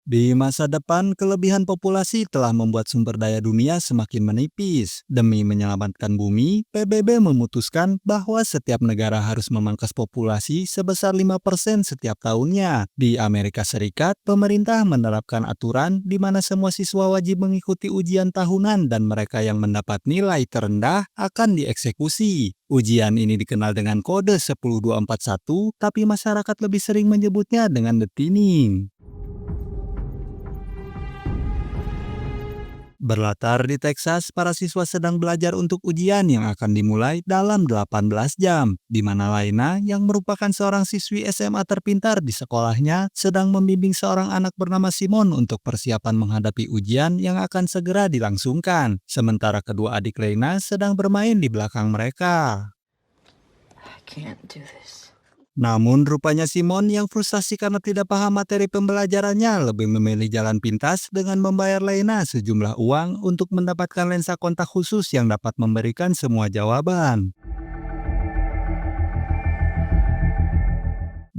Di masa depan, kelebihan populasi telah membuat sumber daya dunia semakin menipis. Demi menyelamatkan bumi, PBB memutuskan bahwa setiap negara harus memangkas populasi sebesar 5% setiap tahunnya. Di Amerika Serikat, pemerintah menerapkan aturan di mana semua siswa wajib mengikuti ujian tahunan dan mereka yang mendapat nilai terendah akan dieksekusi. Ujian ini dikenal dengan kode 10241, tapi masyarakat lebih sering menyebutnya dengan detining. Berlatar di Texas, para siswa sedang belajar untuk ujian yang akan dimulai dalam 18 jam, di mana Laina, yang merupakan seorang siswi SMA terpintar di sekolahnya, sedang membimbing seorang anak bernama Simon untuk persiapan menghadapi ujian yang akan segera dilangsungkan. Sementara kedua adik Laina sedang bermain di belakang mereka. I can't do this. Namun rupanya Simon yang frustasi karena tidak paham materi pembelajarannya lebih memilih jalan pintas dengan membayar Lena sejumlah uang untuk mendapatkan lensa kontak khusus yang dapat memberikan semua jawaban.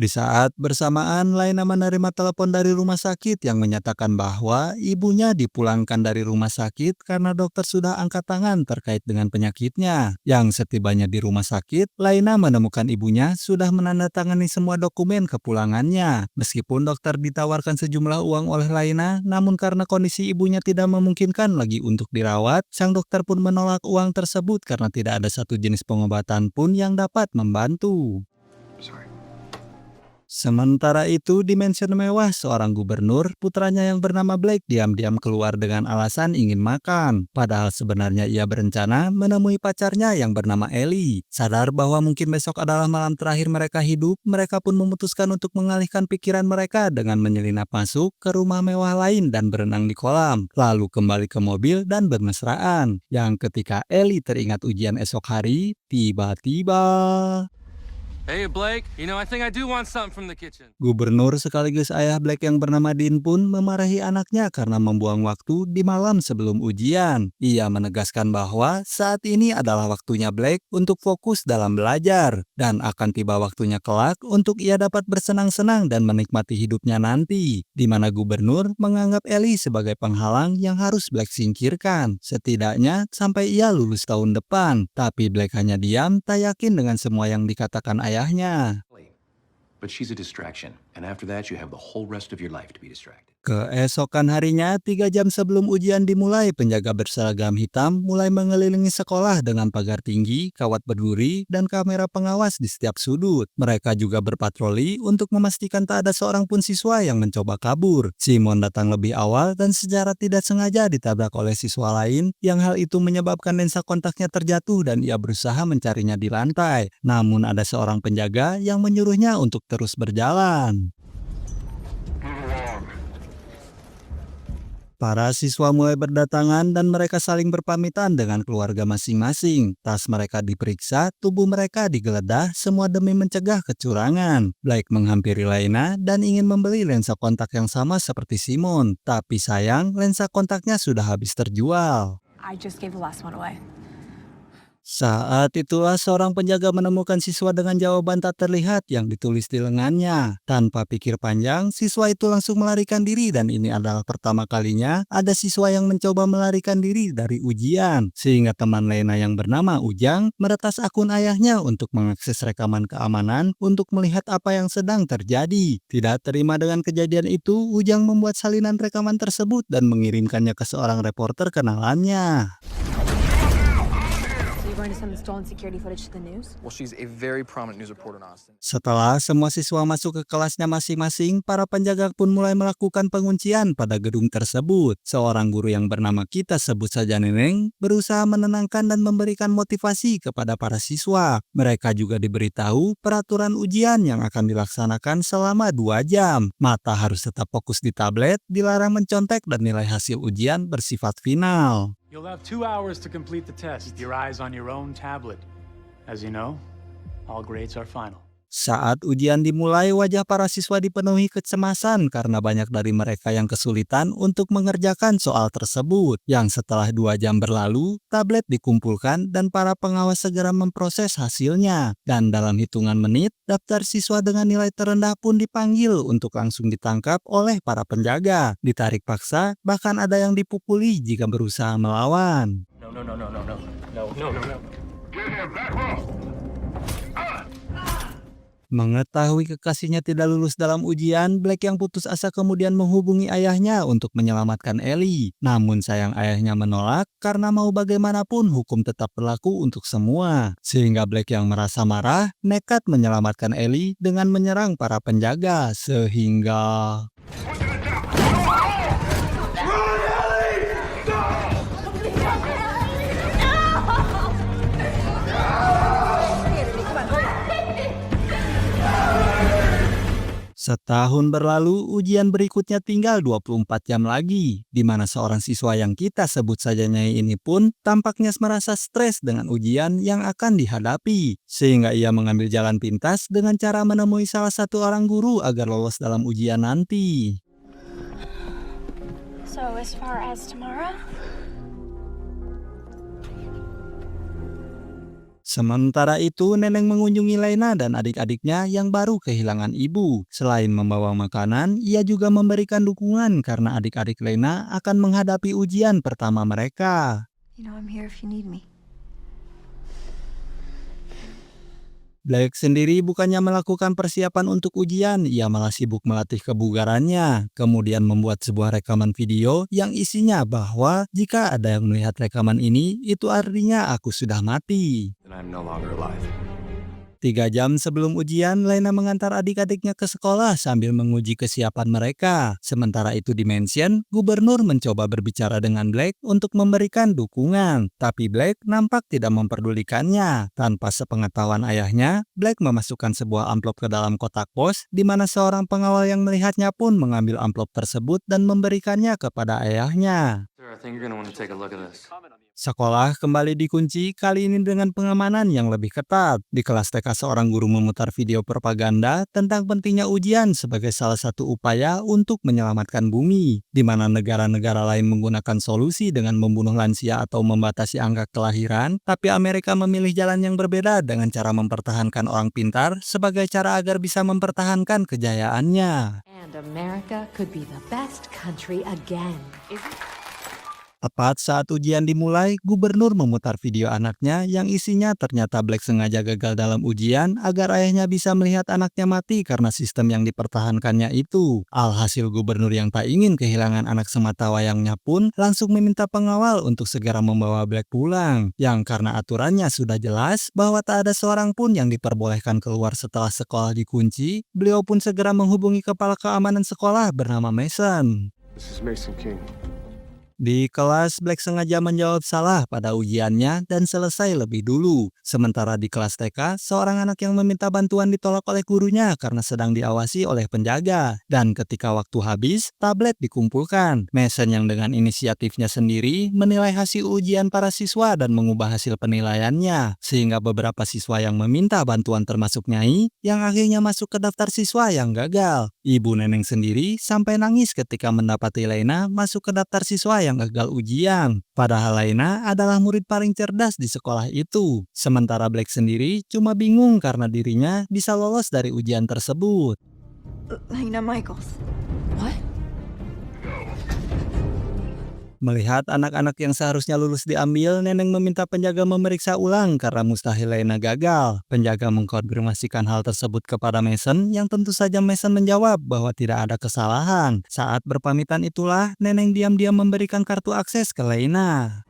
Di saat bersamaan, Laina menerima telepon dari rumah sakit yang menyatakan bahwa ibunya dipulangkan dari rumah sakit karena dokter sudah angkat tangan terkait dengan penyakitnya. Yang setibanya di rumah sakit, Laina menemukan ibunya sudah menandatangani semua dokumen kepulangannya. Meskipun dokter ditawarkan sejumlah uang oleh Laina, namun karena kondisi ibunya tidak memungkinkan lagi untuk dirawat, sang dokter pun menolak uang tersebut karena tidak ada satu jenis pengobatan pun yang dapat membantu. Sorry. Sementara itu, di mansion mewah seorang gubernur, putranya yang bernama Blake diam-diam keluar dengan alasan ingin makan. Padahal sebenarnya ia berencana menemui pacarnya yang bernama Ellie. Sadar bahwa mungkin besok adalah malam terakhir mereka hidup, mereka pun memutuskan untuk mengalihkan pikiran mereka dengan menyelinap masuk ke rumah mewah lain dan berenang di kolam. Lalu kembali ke mobil dan bermesraan. Yang ketika Ellie teringat ujian esok hari, tiba-tiba Hey Blake, I think I do want something from the kitchen. Gubernur sekaligus ayah Black yang bernama Dean pun memarahi anaknya karena membuang waktu di malam sebelum ujian. Ia menegaskan bahwa saat ini adalah waktunya Black untuk fokus dalam belajar dan akan tiba waktunya kelak untuk ia dapat bersenang-senang dan menikmati hidupnya nanti, di mana gubernur menganggap Ellie sebagai penghalang yang harus Black singkirkan, setidaknya sampai ia lulus tahun depan. Tapi Black hanya diam, tak yakin dengan semua yang dikatakan ayahnya. But she's a distraction, and after that you have the whole rest of your life to be distracted. Keesokan harinya, 3 jam sebelum ujian dimulai, penjaga berseragam hitam mulai mengelilingi sekolah dengan pagar tinggi, kawat berduri, dan kamera pengawas di setiap sudut. Mereka juga berpatroli untuk memastikan tak ada seorang pun siswa yang mencoba kabur. Simon datang lebih awal dan secara tidak sengaja ditabrak oleh siswa lain, yang hal itu menyebabkan lensa kontaknya terjatuh dan ia berusaha mencarinya di lantai. Namun ada seorang penjaga yang menyuruhnya untuk terus berjalan. Para siswa mulai berdatangan dan mereka saling berpamitan dengan keluarga masing-masing. Tas mereka diperiksa, tubuh mereka digeledah, semua demi mencegah kecurangan. Blake menghampiri Laina dan ingin membeli lensa kontak yang sama seperti Simon. Tapi sayang, lensa kontaknya sudah habis terjual. I just gave the last one away. Saat itulah seorang penjaga menemukan siswa dengan jawaban tak terlihat yang ditulis di lengannya. Tanpa pikir panjang, siswa itu langsung melarikan diri dan ini adalah pertama kalinya ada siswa yang mencoba melarikan diri dari ujian. Sehingga teman Lena yang bernama Ujang meretas akun ayahnya untuk mengakses rekaman keamanan untuk melihat apa yang sedang terjadi. Tidak terima dengan kejadian itu, Ujang membuat salinan rekaman tersebut dan mengirimkannya ke seorang reporter kenalannya. Going to send the stolen security footage to the news? Well, she's a very prominent news reporter in Austin. Setelah semua siswa masuk ke kelasnya masing-masing, para penjaga pun mulai melakukan penguncian pada gedung tersebut. Seorang guru yang bernama kita sebut saja Neneng berusaha menenangkan dan memberikan motivasi kepada para siswa. Mereka juga diberitahu peraturan ujian yang akan dilaksanakan selama 2 jam. Mata harus tetap fokus di tablet, dilarang mencontek dan nilai hasil ujian bersifat final. You'll have 2 hours to complete the test. Keep your eyes on your own tablet. As you know, all grades are final. Saat ujian dimulai, wajah para siswa dipenuhi kecemasan karena banyak dari mereka yang kesulitan untuk mengerjakan soal tersebut. Yang setelah 2 jam berlalu, tablet dikumpulkan dan para pengawas segera memproses hasilnya. Dan dalam hitungan menit, daftar siswa dengan nilai terendah pun dipanggil untuk langsung ditangkap oleh para penjaga. Ditarik paksa, bahkan ada yang dipukuli jika berusaha melawan. Mengetahui kekasihnya tidak lulus dalam ujian, Black yang putus asa kemudian menghubungi ayahnya untuk menyelamatkan Ellie. Namun sayang ayahnya menolak karena mau bagaimanapun hukum tetap berlaku untuk semua. Sehingga Black yang merasa marah, nekat menyelamatkan Ellie dengan menyerang para penjaga. Sehingga... Setahun berlalu, ujian berikutnya tinggal 24 jam lagi, di mana seorang siswa yang kita sebut saja Nyai ini pun tampaknya merasa stres dengan ujian yang akan dihadapi. Sehingga ia mengambil jalan pintas dengan cara menemui salah satu orang guru agar lolos dalam ujian nanti. So as far as tomorrow? Sementara itu, Neneng mengunjungi Lena dan adik-adiknya yang baru kehilangan ibu. Selain membawa makanan, ia juga memberikan dukungan karena adik-adik Lena akan menghadapi ujian pertama mereka. You know I'm here if you need me. Black sendiri bukannya melakukan persiapan untuk ujian, ia malah sibuk melatih kebugarannya. Kemudian membuat sebuah rekaman video yang isinya bahwa jika ada yang melihat rekaman ini, itu artinya aku sudah mati. Then I'm no longer alive. 3 jam sebelum ujian, Lena mengantar adik-adiknya ke sekolah sambil menguji kesiapan mereka. Sementara itu di mansion, gubernur mencoba berbicara dengan Black untuk memberikan dukungan. Tapi Black nampak tidak memperdulikannya. Tanpa sepengetahuan ayahnya, Black memasukkan sebuah amplop ke dalam kotak pos, di mana seorang pengawal yang melihatnya pun mengambil amplop tersebut dan memberikannya kepada ayahnya. Sir, I think you're gonna want to take a look at this. Sekolah kembali dikunci, kali ini dengan pengamanan yang lebih ketat. Di kelas TK, seorang guru memutar video propaganda tentang pentingnya ujian sebagai salah satu upaya untuk menyelamatkan bumi, di mana negara-negara lain menggunakan solusi dengan membunuh lansia atau membatasi angka kelahiran, tapi Amerika memilih jalan yang berbeda dengan cara mempertahankan orang pintar sebagai cara agar bisa mempertahankan kejayaannya. And America could be the best country again. Tepat saat ujian dimulai, gubernur memutar video anaknya yang isinya ternyata Black sengaja gagal dalam ujian agar ayahnya bisa melihat anaknya mati karena sistem yang dipertahankannya itu. Alhasil gubernur yang tak ingin kehilangan anak sematawayangnya pun langsung meminta pengawal untuk segera membawa Black pulang. Yang karena aturannya sudah jelas bahwa tak ada seorang pun yang diperbolehkan keluar setelah sekolah dikunci, beliau pun segera menghubungi kepala keamanan sekolah bernama Mason. This is Mason King. Di kelas, Black sengaja menjawab salah pada ujiannya dan selesai lebih dulu. Sementara di kelas TK, seorang anak yang meminta bantuan ditolak oleh gurunya karena sedang diawasi oleh penjaga. Dan ketika waktu habis, tablet dikumpulkan. Mason yang dengan inisiatifnya sendiri menilai hasil ujian para siswa dan mengubah hasil penilaiannya. Sehingga beberapa siswa yang meminta bantuan termasuk Nyai, yang akhirnya masuk ke daftar siswa yang gagal. Ibu Neneng sendiri sampai nangis ketika mendapati Lena masuk ke daftar siswa yang gagal ujian. Padahal Lena adalah murid paling cerdas di sekolah itu. Sementara Black sendiri cuma bingung karena dirinya bisa lolos dari ujian tersebut. Lena Michaels. What? Melihat anak-anak yang seharusnya lulus diambil, Neneng meminta penjaga memeriksa ulang karena mustahil Lena gagal. Penjaga mengkonfirmasikan hal tersebut kepada Mason, yang tentu saja Mason menjawab bahwa tidak ada kesalahan. Saat berpamitan itulah, Neneng diam-diam memberikan kartu akses ke Lena.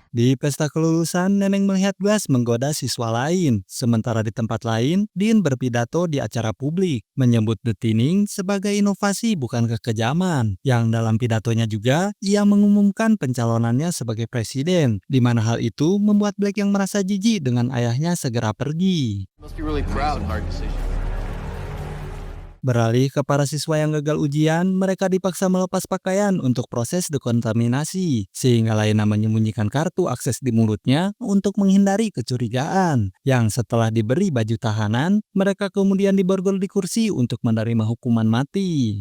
Di pesta kelulusan, Neneng melihat Glass menggoda siswa lain. Sementara di tempat lain, Dean berpidato di acara publik, menyebut The Thinning sebagai inovasi bukan kekejaman. Yang dalam pidatonya juga, ia mengumumkan pencalonannya sebagai presiden, di mana hal itu membuat Black yang merasa jijik dengan ayahnya segera pergi. Must be really proud. Hard decision. Beralih ke para siswa yang gagal ujian, mereka dipaksa melepas pakaian untuk proses dekontaminasi, sehingga Laina menyembunyikan kartu akses di mulutnya untuk menghindari kecurigaan. Yang setelah diberi baju tahanan, mereka kemudian diborgol di kursi untuk menerima hukuman mati.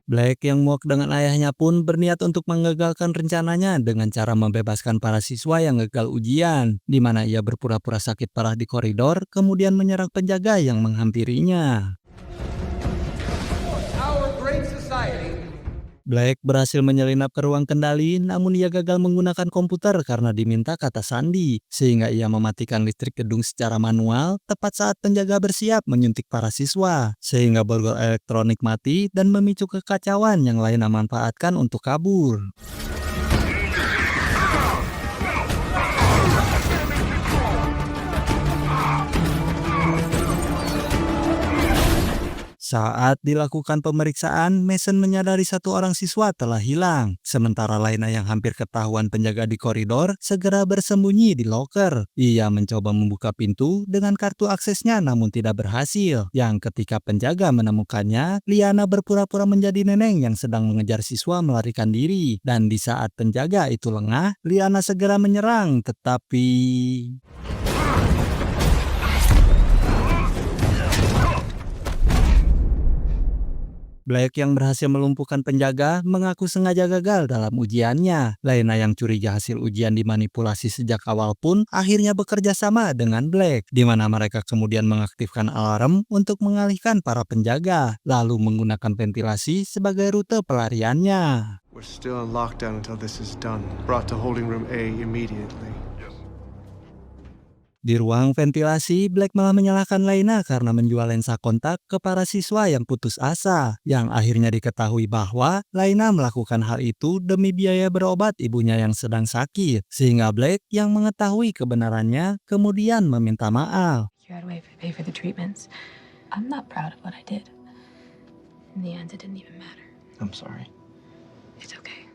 Black yang muak dengan ayahnya pun berniat untuk menggagalkan rencananya dengan cara membebaskan para siswa yang gagal ujian, di mana ia berpura-pura sakit parah di koridor, kemudian menyerang penjaga yang menghampirinya. Black berhasil menyelinap ke ruang kendali, namun ia gagal menggunakan komputer karena diminta kata sandi, sehingga ia mematikan listrik gedung secara manual tepat saat penjaga bersiap menyuntik para siswa, sehingga borgol elektronik mati dan memicu kekacauan yang Laina manfaatkan untuk kabur. Saat dilakukan pemeriksaan, Mason menyadari satu orang siswa telah hilang. Sementara Laina yang hampir ketahuan penjaga di koridor segera bersembunyi di loker. Ia mencoba membuka pintu dengan kartu aksesnya namun tidak berhasil. Yang ketika penjaga menemukannya, Liana berpura-pura menjadi neneng yang sedang mengejar siswa melarikan diri. Dan di saat penjaga itu lengah, Liana segera menyerang, tetapi... Black yang berhasil melumpuhkan penjaga mengaku sengaja gagal dalam ujiannya. Laina yang curiga hasil ujian dimanipulasi sejak awal pun akhirnya bekerja sama dengan Black, di mana mereka kemudian mengaktifkan alarm untuk mengalihkan para penjaga, lalu menggunakan ventilasi sebagai rute pelariannya. We're still in lockdown until this is done. Brought to holding room A immediately. Di ruang ventilasi, Black malah menyalahkan Laina karena menjual lensa kontak ke para siswa yang putus asa, yang akhirnya diketahui bahwa Laina melakukan hal itu demi biaya berobat ibunya yang sedang sakit, sehingga Black yang mengetahui kebenarannya kemudian meminta maaf. You had to pay for the treatments. I'm not proud of what I did. In the end, it didn't even matter. I'm sorry. It's okay.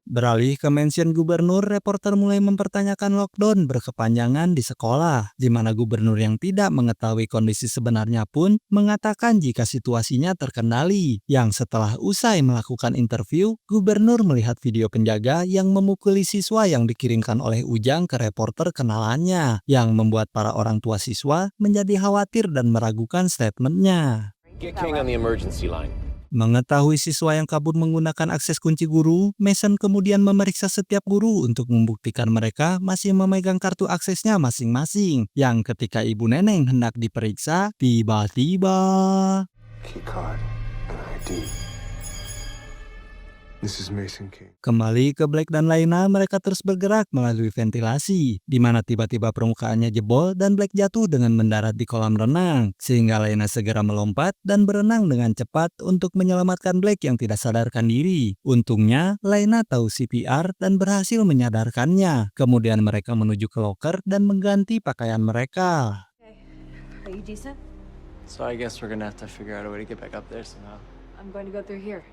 Beralih ke mansion gubernur, reporter mulai mempertanyakan lockdown berkepanjangan di sekolah, di mana gubernur yang tidak mengetahui kondisi sebenarnya pun mengatakan jika situasinya terkendali. Yang setelah usai melakukan interview, gubernur melihat video penjaga yang memukuli siswa yang dikirimkan oleh Ujang ke reporter kenalannya, yang membuat para orang tua siswa menjadi khawatir dan meragukan statementnya. Get King on the emergency line. Mengetahui siswa yang kabur menggunakan akses kunci guru, Mason kemudian memeriksa setiap guru untuk membuktikan mereka masih memegang kartu aksesnya masing-masing. Yang ketika ibu neneng hendak diperiksa, tiba-tiba... Keycard and ID. This is Mason King. Kembali ke Black dan Laina, mereka terus bergerak melalui ventilasi, di mana tiba-tiba permukaannya jebol dan Black jatuh dengan mendarat di kolam renang, sehingga Laina segera melompat dan berenang dengan cepat untuk menyelamatkan Black yang tidak sadarkan diri. Untungnya, Laina tahu CPR dan berhasil menyadarkannya. Kemudian mereka menuju ke loker dan mengganti pakaian mereka. Are you decent? So I guess we're gonna have to figure out a way to get back up there somehow. I'm going to go through here.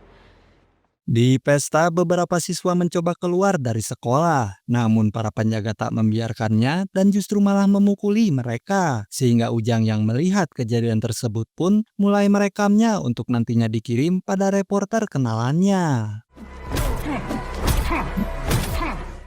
Di pesta, beberapa siswa mencoba keluar dari sekolah, namun para penjaga tak membiarkannya dan justru malah memukuli mereka, sehingga Ujang yang melihat kejadian tersebut pun mulai merekamnya untuk nantinya dikirim pada reporter kenalannya.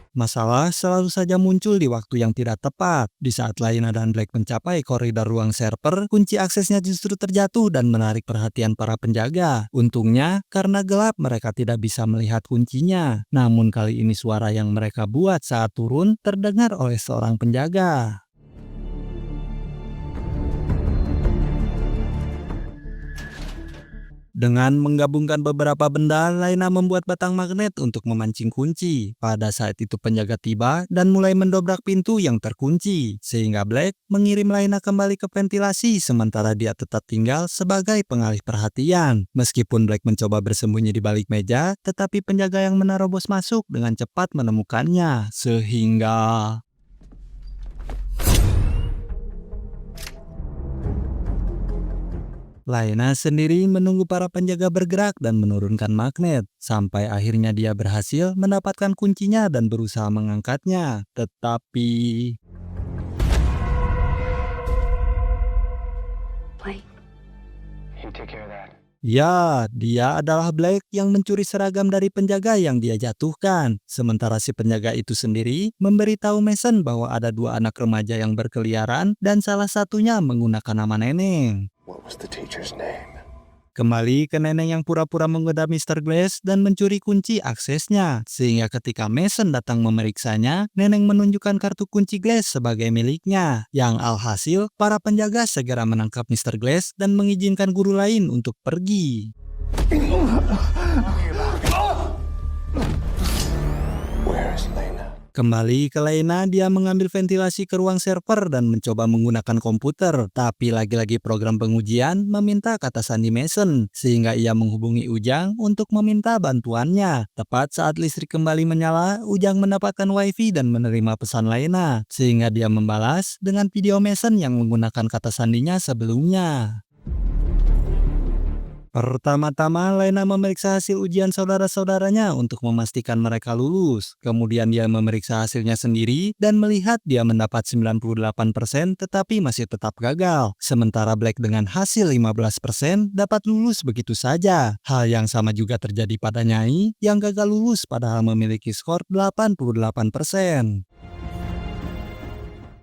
Masalah selalu saja muncul di waktu yang tidak tepat. Di saat Laina dan Black mencapai koridor ruang server, kunci aksesnya justru terjatuh dan menarik perhatian para penjaga. Untungnya, karena gelap mereka tidak bisa melihat kuncinya. Namun kali ini suara yang mereka buat saat turun terdengar oleh seorang penjaga. Dengan menggabungkan beberapa benda, Laina membuat batang magnet untuk memancing kunci. Pada saat itu penjaga tiba dan mulai mendobrak pintu yang terkunci, sehingga Black mengirim Laina kembali ke ventilasi sementara dia tetap tinggal sebagai pengalih perhatian. Meskipun Black mencoba bersembunyi di balik meja, tetapi penjaga yang menerobos masuk dengan cepat menemukannya, sehingga... Laina sendiri menunggu para penjaga bergerak dan menurunkan magnet, sampai akhirnya dia berhasil mendapatkan kuncinya dan berusaha mengangkatnya. Tetapi... Blake. You take care of that. Ya, dia adalah Blake yang mencuri seragam dari penjaga yang dia jatuhkan. Sementara si penjaga itu sendiri memberitahu Mason bahwa ada 2 anak remaja yang berkeliaran dan salah satunya menggunakan nama Neneng. What was the teacher's name? Kembali ke Neneng yang pura-pura menggoda Mr. Glass dan mencuri kunci aksesnya. Sehingga ketika Mason datang memeriksanya, Neneng menunjukkan kartu kunci Glass sebagai miliknya. Yang alhasil, para penjaga segera menangkap Mr. Glass dan mengizinkan guru lain untuk pergi. Where is Lena? Kembali ke Lena, dia mengambil ventilasi ke ruang server dan mencoba menggunakan komputer. Tapi lagi-lagi program pengujian meminta kata sandi Mason, sehingga ia menghubungi Ujang untuk meminta bantuannya. Tepat saat listrik kembali menyala, Ujang mendapatkan wifi dan menerima pesan Lena, sehingga dia membalas dengan video Mason yang menggunakan kata sandinya sebelumnya. Pertama-tama, Lena memeriksa hasil ujian saudara-saudaranya untuk memastikan mereka lulus. Kemudian dia memeriksa hasilnya sendiri dan melihat dia mendapat 98% tetapi masih tetap gagal. Sementara Blake dengan hasil 15% dapat lulus begitu saja. Hal yang sama juga terjadi pada Nyai yang gagal lulus padahal memiliki skor 88%.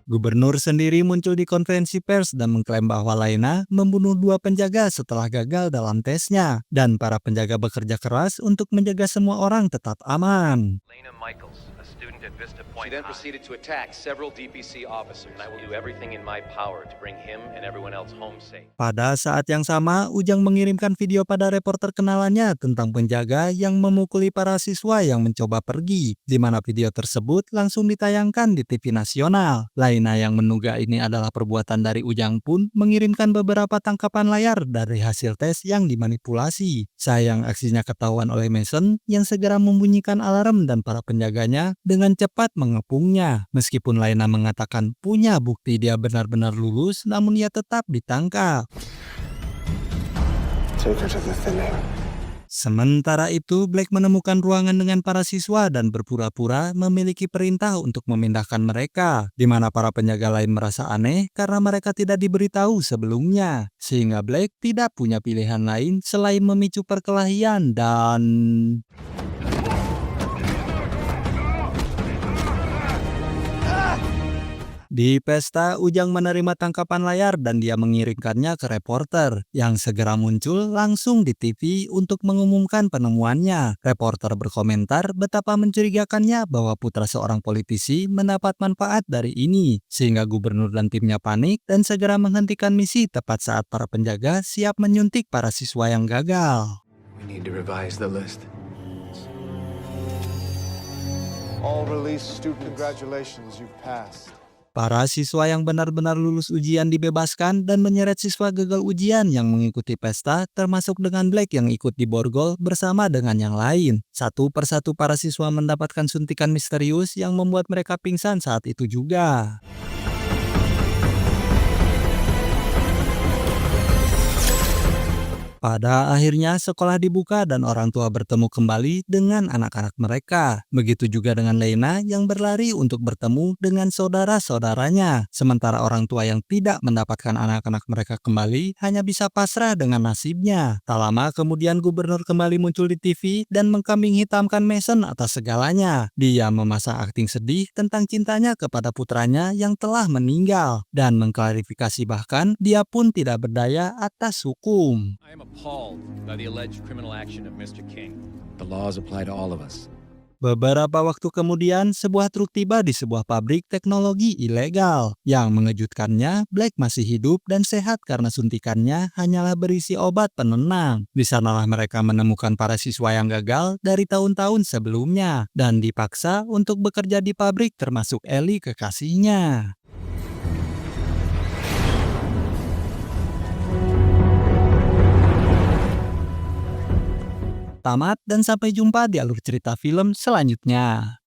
Gubernur sendiri muncul di konferensi pers dan mengklaim bahwa Lena membunuh 2 penjaga setelah gagal dalam tesnya. Dan para penjaga bekerja keras untuk menjaga semua orang tetap aman. Lena Michaels, a student at Vista She Point then High. proceeded to attack several DPC officers. And I will do everything in my power to bring him and everyone else home safe. Pada saat yang sama, Ujang mengirimkan video pada reporter kenalannya tentang penjaga yang memukuli para siswa yang mencoba pergi, di mana video tersebut langsung ditayangkan di TV nasional. Laina yang menduga ini adalah perbuatan dari Ujang pun mengirimkan beberapa tangkapan layar dari hasil tes yang dimanipulasi. Sayang aksinya ketahuan oleh Mason yang segera membunyikan alarm dan para penjaganya dengan cepat mengepungnya. Meskipun Laina mengatakan punya bukti dia benar-benar lulus, namun ia tetap ditangkap. Take her to the thinning. Sementara itu, Blake menemukan ruangan dengan para siswa dan berpura-pura memiliki perintah untuk memindahkan mereka, di mana para penjaga lain merasa aneh karena mereka tidak diberitahu sebelumnya. Sehingga Blake tidak punya pilihan lain selain memicu perkelahian dan... Di pesta, Ujang menerima tangkapan layar dan dia mengirimkannya ke reporter yang segera muncul langsung di TV untuk mengumumkan penemuannya. Reporter berkomentar betapa mencurigakannya bahwa putra seorang politisi mendapat manfaat dari ini, sehingga gubernur dan timnya panik dan segera menghentikan misi tepat saat para penjaga siap menyuntik para siswa yang gagal. We need to revise the list. All released students. Congratulations, you've passed. Para siswa yang benar-benar lulus ujian dibebaskan dan menyeret siswa gagal ujian yang mengikuti pesta, termasuk dengan Blake yang ikut diborgol bersama dengan yang lain. Satu persatu para siswa mendapatkan suntikan misterius yang membuat mereka pingsan saat itu juga. Pada akhirnya sekolah dibuka dan orang tua bertemu kembali dengan anak-anak mereka. Begitu juga dengan Lena yang berlari untuk bertemu dengan saudara-saudaranya. Sementara orang tua yang tidak mendapatkan anak-anak mereka kembali hanya bisa pasrah dengan nasibnya. Tak lama kemudian gubernur kembali muncul di TV dan mengkambing hitamkan Mason atas segalanya. Dia memasang akting sedih tentang cintanya kepada putranya yang telah meninggal. Dan mengklarifikasi bahkan dia pun tidak berdaya atas hukum. I am appalled by the alleged criminal action of Mr. King. The laws apply to all of us. Beberapa waktu kemudian, sebuah truk tiba di sebuah pabrik teknologi ilegal. Yang mengejutkannya, Blake masih hidup dan sehat karena suntikannya hanyalah berisi obat penenang. Di sanalah mereka menemukan para siswa yang gagal dari tahun-tahun sebelumnya dan dipaksa untuk bekerja di pabrik termasuk Ellie kekasihnya. Tamat dan sampai jumpa di alur cerita film selanjutnya.